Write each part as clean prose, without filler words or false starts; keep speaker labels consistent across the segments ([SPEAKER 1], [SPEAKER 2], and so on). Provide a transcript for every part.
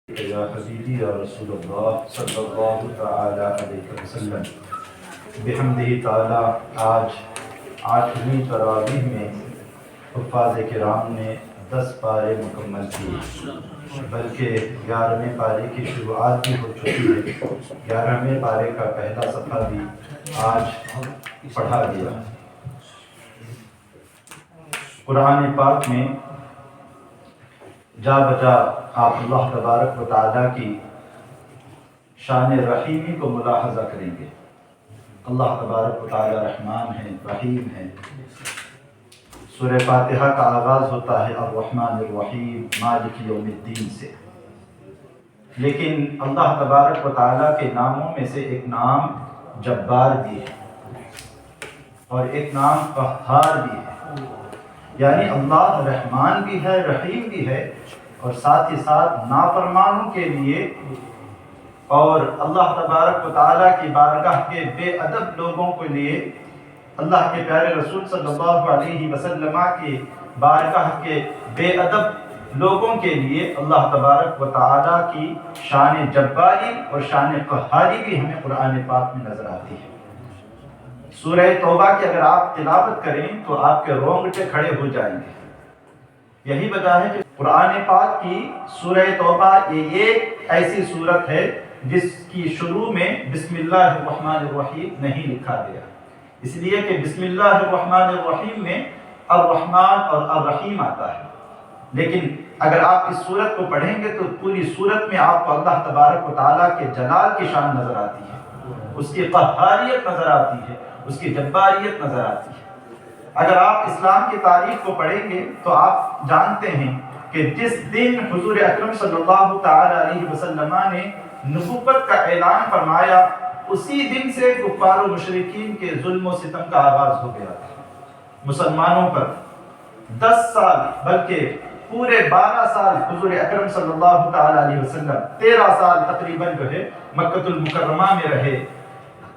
[SPEAKER 1] یا حبیبی یا رسول اللہ صلی اللہ تعالی علیہ وسلم بحمدہ تعالی آج 8ویں تراویح میں حفاظ کرام نے 10 پارے مکمل کیے، بلکہ 11ویں پارے کی شروعات بھی ہو چکی ہے۔ 11ویں پارے کا پہلا صفحہ بھی آج پڑھا گیا۔ قرآن پاک میں جا بجا آپ اللہ تبارک و تعالیٰ کی شان رحیمی کو ملاحظہ کریں گے۔ اللہ تبارک و تعالیٰ رحمان ہے، رحیم ہے۔ سورہ فاتحہ کا آغاز ہوتا ہے الرحمن الرحیم مالک یوم الدین سے، لیکن اللہ تبارک و تعالیٰ کے ناموں میں سے ایک نام جبار بھی ہے اور ایک نام قہار بھی ہے، یعنی اللہ رحمان بھی ہے، رحیم بھی ہے، اور ساتھ ہی ساتھ نافرمانوں کے لیے اور اللہ تبارک و تعالیٰ کی بارگاہ کے بے ادب لوگوں کے لیے، اللہ کے پیارے رسول صلی اللہ علیہ وسلم کی بارگاہ کے بے ادب لوگوں کے لیے اللہ تبارک و تعالیٰ کی شان جباری اور شان قہاری بھی ہمیں قرآن پاک میں نظر آتی ہے۔ سورہ توبہ کی اگر آپ تلاوت کریں تو آپ کے رونگٹے کھڑے ہو جائیں گے۔ یہی وجہ ہے کہ قرآن پاک کی سورہ توبہ یہ ایک ایسی سورت ہے جس کی شروع میں بسم اللہ الرحمن الرحیم نہیں لکھا گیا، اس لیے کہ بسم اللہ الرحمن الرحیم میں الرحمن اور الرحیم آتا ہے، لیکن اگر آپ اس سورت کو پڑھیں گے تو پوری سورت میں آپ کو اللہ تبارک و تعالیٰ کے جلال کی شان نظر آتی ہے، اس کی قہاریت نظر آتی ہے، اس کی جباریت نظر آتی ہے۔ اگر آپ اسلام کی تاریخ کو پڑھیں گے تو آپ جانتے ہیں کہ جس دن حضور اکرم صلی اللہ تعالی علیہ وسلم نے نبوت کا اعلان فرمایا، اسی دن سے کفار و مشرکین کے ظلم و ستم کا آغاز ہو گیا تھا۔ مسلمانوں پر 10 سال بلکہ پورے 12 سال حضور اکرم صلی اللہ تعالی علیہ وسلم 13 سال تقریباً جو ہے مکہ المکرمہ میں رہے۔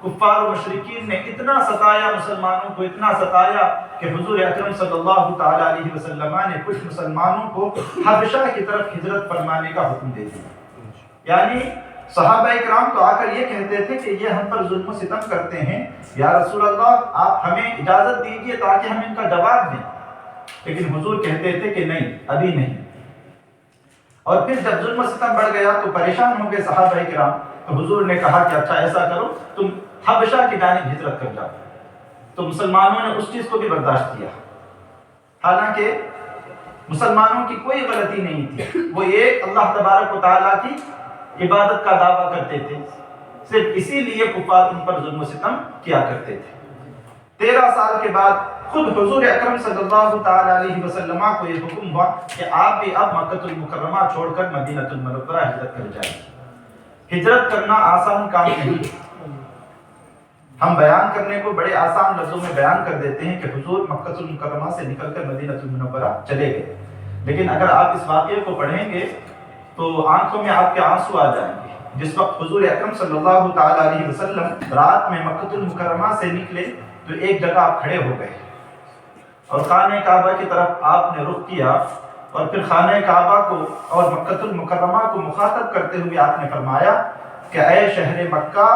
[SPEAKER 1] کفار و مشرکین نے اتنا ستایا مسلمانوں کو، اتنا ستایا کہ حضور اکرم صلی اللہ تعالی علیہ وسلم نے کچھ مسلمانوں کو حبشہ کی طرف ہجرت فرمانے کا حکم دے دیا۔ یعنی صحابہ اکرام تو آ کر یہ کہتے تھے کہ یہ ہم پر ظلم و ستم کرتے ہیں، یا رسول اللہ آپ ہمیں اجازت دیجئے تاکہ ہم ان کا جواب دیں، لیکن حضور کہتے تھے کہ نہیں، ابھی نہیں۔ اور پھر جب ظلم و ستم بڑھ گیا تو پریشان ہو گئے صحابہ اکرام، تو حضور نے کہا کہ اچھا ایسا کرو، تم حبشہ کی جانب ہجرت کر جاؤ۔ تو مسلمانوں نے اس چیز کو بھی برداشت کیا، حالانکہ مسلمانوں کی کوئی غلطی نہیں تھی، وہ ایک اللہ تبارک و تعالیٰ کی عبادت کا دعویٰ کرتے تھے، صرف اسی لیے کفار ان پر ظلم و ستم کیا کرتے تھے۔ 13 سال کے بعد خود حضور اکرم صلی اللہ تعالی علیہ وسلم کو یہ حکم ہوا کہ آپ بھی اب مکہ المکرمہ چھوڑ کر مدینہ المنورہ ہجرت کر جائیں۔ ہجرت کرنا آسان کام نہیں، ہم بیان کرنے کو بڑے آسان لفظوں میں بیان کر دیتے ہیں کہ حضور مکہ المکرمہ سے نکل کر مدینہ المنورہ چلے گئے، لیکن اگر آپ اس واقعے کو پڑھیں گے تو آنکھوں میں آپ کے آنسو آ جائیں گے۔ جس وقت حضور اکرم صلی اللہ تعالی علیہ وسلم رات میں مکہ المکرمہ سے نکلے تو ایک جگہ آپ کھڑے ہو گئے اور خانہ کعبہ کی طرف آپ نے رخ کیا، اور پھر خانہ کعبہ کو اور مکہ المکرمہ کو مخاطب کرتے ہوئے آپ نے فرمایا کہ اے شہر مکہ،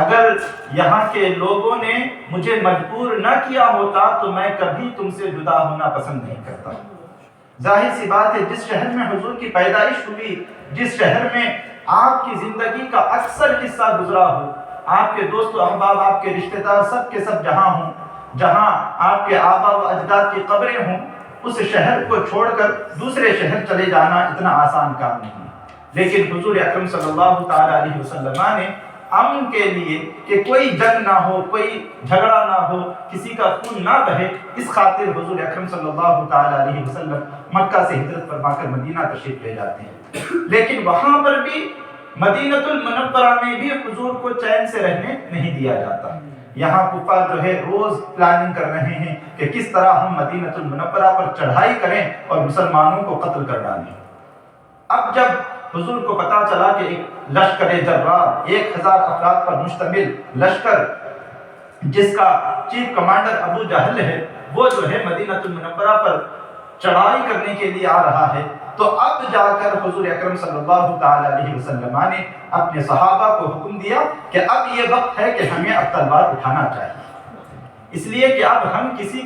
[SPEAKER 1] اگر یہاں کے لوگوں نے مجھے مجبور نہ کیا ہوتا تو میں کبھی تم سے جدا ہونا پسند نہیں کرتا۔ ظاہر سی بات ہے، جس شہر میں حضور کی پیدائش ہوئی، جس شہر میں آپ کی زندگی کا اکثر حصہ گزرا ہو، آپ کے دوست و احباب، آپ کے رشتہ دار سب کے سب جہاں ہوں، جہاں آپ کے آبا و اجداد کی قبریں ہوں، اس شہر کو چھوڑ کر دوسرے شہر چلے جانا اتنا آسان کام نہیں، لیکن حضور اکرم صلی اللہ تعالی علیہ وسلم نے امن کے لیے کہ کوئی جنگ نہ ہو، کوئی جھگڑا نہ ہو، کسی کا خون نہ بہے، اس خاطر حضور اکرم صلی اللہ تعالی علیہ وسلم مکہ سے ہجرت فرما کر مدینہ تشریف لے جاتے ہیں۔ لیکن وہاں پر بھی مدینہ المنورہ میں بھی حضور کو چین سے رہنے نہیں دیا جاتا۔ یہاں کفار جو ہے روز پلاننگ کر رہے ہیں کہ کس طرح ہم مدینہ المنورہ پر چڑھائی کریں اور مسلمانوں کو قتل کر ڈالیں۔ اب جب حضور کو پتا چلا کہ ایک لشکر جرار 1000 افراد پر مشتمل لشکر جس کا چیف کمانڈر ابو جہل ہے، وہ جو ہے مدینہ المنورہ پر چڑھائی کرنے کے لیے آ رہا ہے، تو اب جا کر حضور اکرم صلی اللہ تعالی علیہ وسلم نے اپنے صحابہ کو حکم دیا کہ اب یہ وقت ہے کہ ہمیں اب تلوار اٹھانا چاہیے، اس لیے کہ اب ہم کسی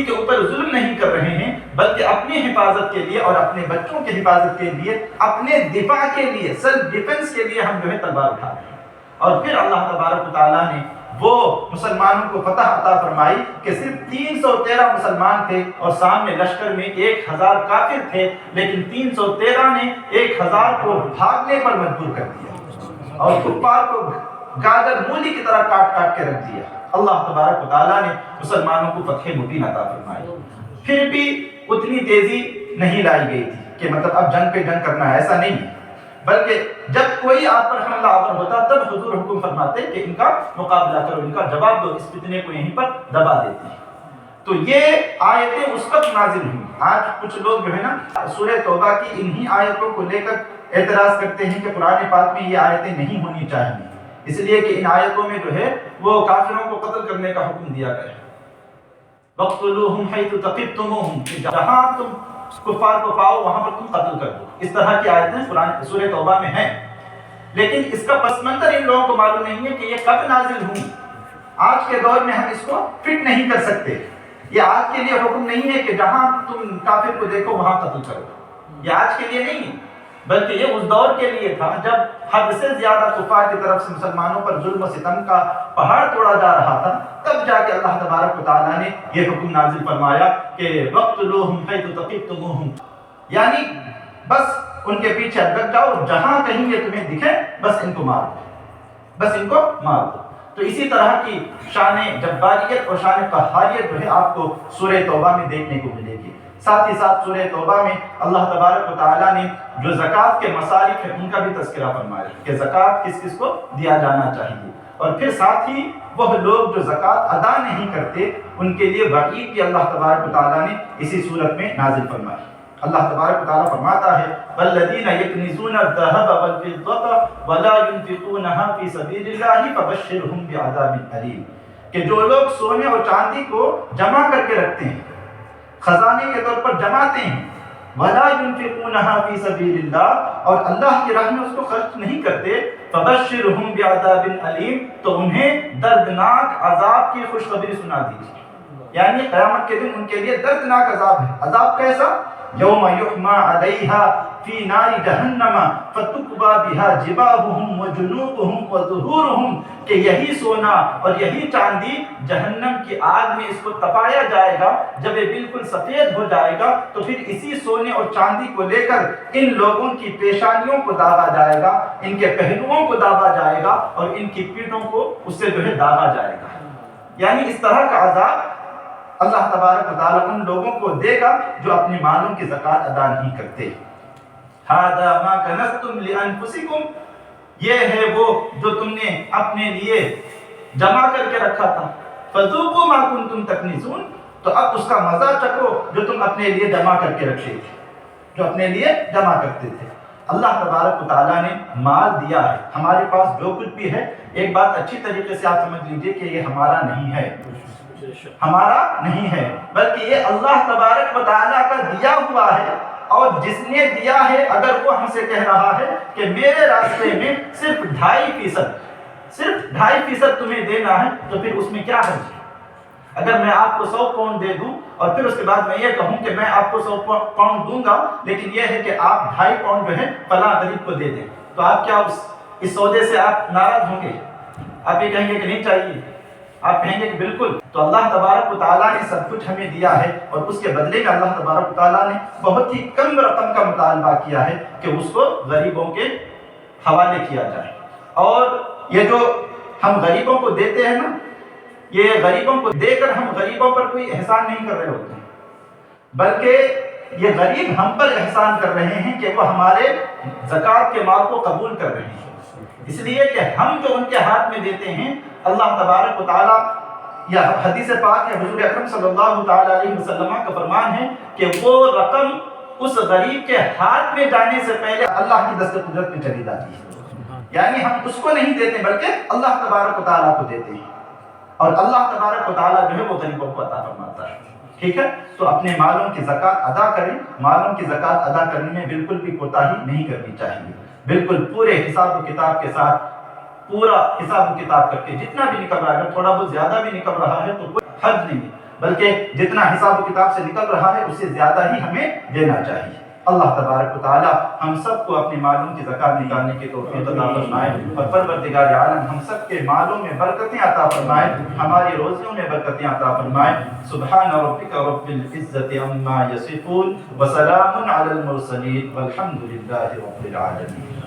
[SPEAKER 1] کے اوپر ظلم نہیں کر رہے ہیں، بلکہ اپنی حفاظت کے لیے اور اپنے بچوں کی حفاظت کے لیے، اپنے دفاع کے لیے، سیلف ڈیفنس کے لیے ہم جو ہے تلوار اٹھا رہے ہیں۔ اور پھر اللہ تبارک و تعالیٰ نے وہ مسلمانوں کو فتح عطا فرمائی کہ صرف 313 مسلمان تھے اور سامنے لشکر میں 1000 کافر تھے، لیکن 313 نے 1000 کو بھاگنے پر مجبور کر دیا اور کفار کو گاجر مولی کی طرح کاٹ کاٹ کے رکھ دیا۔ اللہ تبارک و تعالیٰ نے مسلمانوں کو فتح مبین عطا فرمائی۔ پھر بھی اتنی تیزی نہیں لائی گئی تھی کہ مطلب اب جنگ پہ جنگ کرنا ہے، ایسا نہیں ہے، بلکہ جب کوئی آپ پر حملہ آور ہوتا تب حضور حکم فرماتے کہ ان کا مقابلہ کرو، ان کا جواب دو، اس فتنے کو یہیں پر دبا دیتے ہیں۔ تو یہ آیتیں اس وقت نازل ہوئی۔ آج کچھ لوگ جو ہے نا سورہ توبہ کی انہی آیتوں کو لے کر اعتراض کرتے ہیں کہ قرآن پاک میں یہ آیتیں نہیں ہونی چاہیے، اس لیے کہ ان آیتوں میں جو ہے وہ کافروں کو قتل کرنے کا حکم دیا گیا ہے۔ وَاقْتُلُوهُمْ حَيْثُ ثَقِفْتُمُوهُمْ، جہاں تم کفار کو پاؤ وہاں پر تم قتل کر دو۔ اس طرح کی آیتیں قرآن سورہ توبہ میں ہیں، لیکن اس کا پس منظر ان لوگوں کو معلوم نہیں ہے کہ یہ کب نازل ہوئی۔ آج کے دور میں ہم اس کو فٹ نہیں کر سکتے۔ یہ آج کے لیے حکم نہیں ہے کہ جہاں تم کافر کو دیکھو وہاں قتل کرو، یہ آج کے لیے نہیں ہے، بلکہ یہ اس دور کے لیے تھا جب حد سے زیادہ کفار کی طرف سے مسلمانوں پر ظلم و ستم کا پہاڑ توڑا جا رہا تھا، تب جا کے اللہ تبارک و تعالیٰ نے یہ حکم نازل فرمایا کہ وَاقْتُلُوهُمْ حَيْثُ ثَقِفْتُمُوهُمْ، یعنی بس ان کے پیچھے لگ جاؤ، جہاں کہیں یہ تمہیں دکھے بس ان کو مار دو، بس ان کو مار دو۔ تو اسی طرح کی شان جباریت اور شان قہاریت جو ہے آپ کو سورہ توبہ میں دیکھنے کو ملے گی۔ ساتھ ہی ساتھ سورہ توبہ میں اللہ تبارک و تعالیٰ نے جو زکوٰۃ کے مصارف ہیں ان کا بھی تذکرہ فرمایا کہ زکوٰۃ کس کس کو دیا جانا چاہیے، اور پھر ساتھ ہی وہ لوگ جو زکوٰۃ ادا نہیں کرتے ان کے لیے وعید بھی اللہ تبارک و تعالیٰ نے اسی صورت میں نازل فرمائی۔ اللہ تبارک و تعالیٰ فرماتا ہے وَالَّذِينَ يَكْنِزُونَ الذَّهَبَ وَالْفِضَّةَ وَلَا يُنْفِقُونَهَا فِي سَبِيلِ اللَّهِ فَبَشِّرْهُم بِعَذَابٍ أَلِيمٍ، کہ جو لوگ سونے اور چاندی کو جمع کر کے رکھتے ہیں، خزانے کے طور پر جماتے ہیں، وَلَا يُنْفِقُونَهَا فِي سَبِيلِ اللَّهِ، اور اللہ کی راہ میں اس کو خرچ نہیں کرتے، فَبَشِّرْهُم بِعَذَابٍ أَلِيمٍ، تو انہیں دردناک عذاب کی خوشخبری سنا دیجیے، یعنی قیامت کے دن ان کے لیے دردناک عذاب ہے۔ عذاب کیسا؟ یوم یحما علیہا فی نار جہنم فتکوی بہا جباہہم وجنوبہم وظہورہم، کہ یہی سونا اور یہی چاندی جہنم کی آگ میں اس کو تپایا جائے گا، جب یہ بالکل سفید ہو جائے گا تو پھر اسی سونے اور چاندی کو لے کر ان لوگوں کی پیشانیوں کو داغا جائے گا، ان کے پہلوؤں کو داغا جائے گا اور ان کی پیٹھوں کو اس سے جو ہے داغا جائے گا۔ یعنی اس طرح کا عذاب اللہ تبارک و تعالیٰ ان لوگوں کو دے گا جو اپنے مالوں کی زکوٰۃ ادا نہیں کرتے۔ ھذا ما کنزتم لانفسکم، یہ ہے وہ جو تم نے اپنے لیے جمع کر کے رکھا تھا، فذوقوا ما کنتم تکنزون، تو اب اس کا مزہ چکھو جو تم اپنے لیے جمع کر کے رکھتے تھے، جو اپنے لیے جمع کرتے تھے۔ اللہ تبارک و تعالیٰ نے مال دیا ہے، ہمارے پاس جو کچھ بھی ہے، ایک بات اچھی طریقے سے آپ سمجھ لیجئے کہ یہ ہمارا نہیں ہے، ہمارا نہیں ہے، بلکہ یہ اللہ تبارک و تعالیٰ کا دیا ہوا ہے، اور جس نے دیا ہے اگر وہ ہم سے کہہ رہا ہے کہ میرے راستے میں صرف 2.5% تمہیں دینا ہے، تو پھر اس میں کیا حرج ہے؟ اگر میں آپ کو 100 پاؤنڈ دے دوں اور پھر اس کے بعد میں یہ کہوں کہ میں آپ کو 100 پاؤنڈ دوں گا، لیکن یہ ہے کہ آپ 2.5 پاؤنڈ جو ہے فلاں غریب کو دے دیں، تو آپ کیا اس سودے سے آپ ناراض ہوں گے؟ آپ یہ کہیں گے کہ نہیں چاہیے، آپ کہیں گے کہ بالکل۔ تو اللہ تبارک و تعالیٰ نے سب کچھ ہمیں دیا ہے، اور اس کے بدلے میں اللہ تبارک و تعالیٰ نے بہت ہی کم رقم کا مطالبہ کیا ہے کہ اس کو غریبوں کے حوالے کیا جائے۔ اور یہ جو ہم غریبوں کو دیتے ہیں نا، یہ غریبوں کو دے کر ہم غریبوں پر کوئی احسان نہیں کر رہے ہوتے ہیں، بلکہ یہ غریب ہم پر احسان کر رہے ہیں کہ وہ ہمارے زکوٰۃ کے مال کو قبول کر رہے ہیں، اس لیے کہ ہم جو ان کے ہاتھ میں دیتے ہیں، اللہ تبارک و تعالیٰ، یا حدیث پاک ہے، حضور اکرم صلی اللہ تعالی علیہ وسلم کا فرمان ہے کہ وہ رقم اس غریب کے ہاتھ میں جانے سے پہلے اللہ کی دست قدرت میں چلی جاتی ہے، یعنی ہم اس کو نہیں دیتے بلکہ اللہ تبارک و تعالیٰ کو دیتے ہیں، اور اللہ تبارک و تعالیٰ جو ہے وہ غریبوں کو عطا فرماتا ہے۔ ٹھیک ہے؟ تو اپنے مالوں کی زکوٰۃ ادا کریں. مالوں کی زکوٰۃ ادا کرنے میں بالکل بھی کوتاہی نہیں کرنی چاہیے. بالکل پورے حساب و کتاب کے ساتھ، پورا حساب و کتاب کر کے جتنا بھی نکل رہا ہے، اگر تھوڑا بہت زیادہ بھی نکل رہا ہے تو کوئی حرج نہیں ہے، بلکہ جتنا حساب و کتاب سے نکل رہا ہے اس سے زیادہ ہی ہمیں دینا چاہیے. اللہ تبارک و تعالی ہم سب کو اپنے مالوں کی زکوٰۃ نکالنے کی توفیق عطا فرمائے، اور پروردگار عالم ہم سب کے مالوں میں برکتیں عطا فرمائے، ہماری روزیوں میں برکتیں عطا فرمائے. سبحان ربک رب العزت عما یصفون وسلام علی المرسلین والحمد للہ رب العالمین.